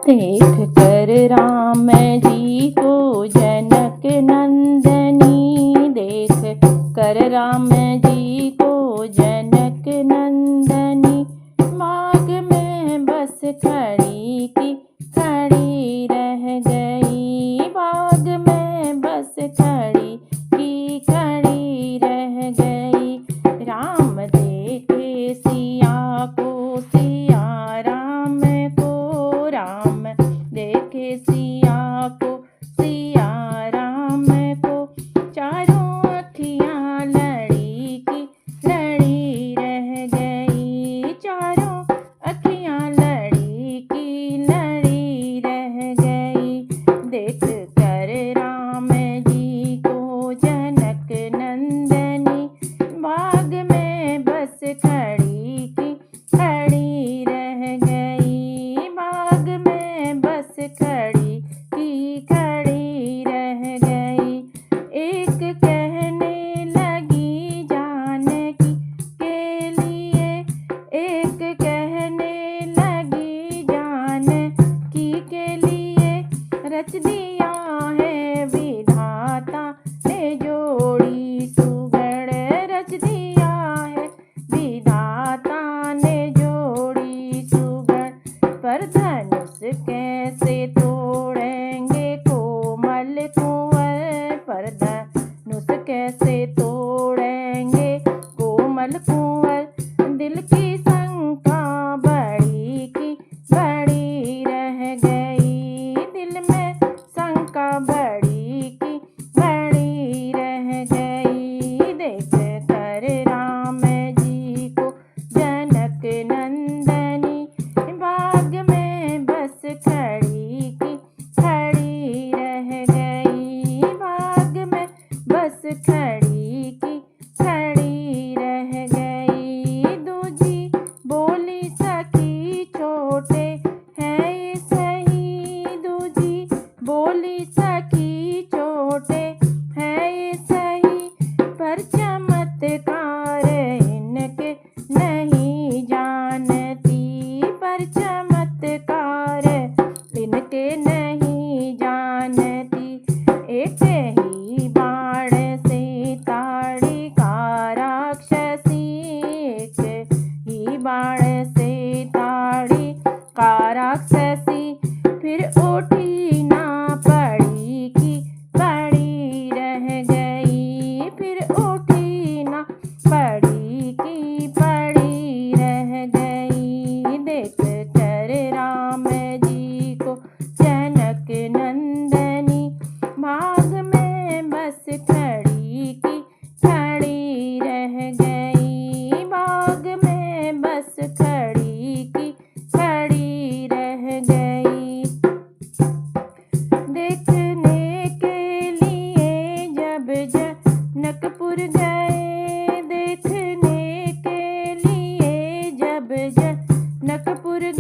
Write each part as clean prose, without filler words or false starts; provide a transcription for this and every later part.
देख कर राम जी को जनक नंदनी, देख कर राम जी को जनक नंदनी, बाग में बस खड़ी की खड़ी रह गई, बाग में बस खड़ी की खड़ी रह गई। राम देखे सिया को, सिया राम को, राम देखे सिया को, सिया राम को, चारों अखियां लड़ी की लड़ी रह गई, चारों अखियां लड़ी की लड़ी रह गई। देख कर राम जी को जनक नंदनी, बाग में बस खड़ी की खड़ी रह गई, बाग में बस खड़ी की खड़ी रह गई। एक कहने लगी जानकी के लिए, एक कहने लगी जानकी के लिए, रच दिया है विधाता ने जोड़ी सुघड़, रच दिया है विधाता ने जोड़ी सुघड़। पर धनुष कैसे तोड़ेंगे कोमल कुंवर, पर धनुष कैसे तोड़ेंगे कोमल कुंवर, दिल की शंका बड़ी की बड़ी रह गई, दिल में शंका बड़ी की बड़ी रह गई। देख कर राम जी को जनक नंदनी, बाग में बस खड़ी की खड़ी रह गई, बाग में बस खड़ी की खड़ी रह गई। दूजी बोली सखी छोटे हैं ये सही, दूजी बोली सखी छोटे हैं ये सही, पर चमत्कार इनके नहीं जानती, पर चमत्कार इनके नहीं जानती। एक ही बाण से ताड़ी का राक्षसी, एक ही बाण से ताड़ी का राक्षसी, फिर उठी ना पड़ी की पड़ी रह गई, फिर उठी ना पड़ी की पड़ी रह गई। देख कर राम जी को जनक नंदनी, बाग में बस खड़ी की खड़ी रह गई, बाग में बस खड़ी की खड़ी रह गई। देखने के लिए जब जनकपुर गए, देखने के लिए जब जनकपुर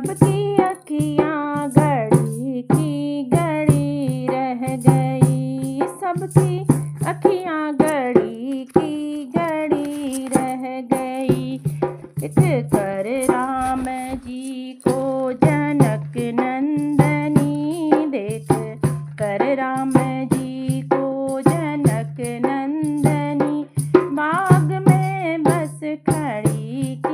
सबकी अखियाँ घड़ी की घड़ी रह गई, सबकी अखियाँ घड़ी की घड़ी रह गई। इत कर राम जी को जनक नंदनी, देख कर राम जी को जनक नंदनी, बाग में बस खड़ी की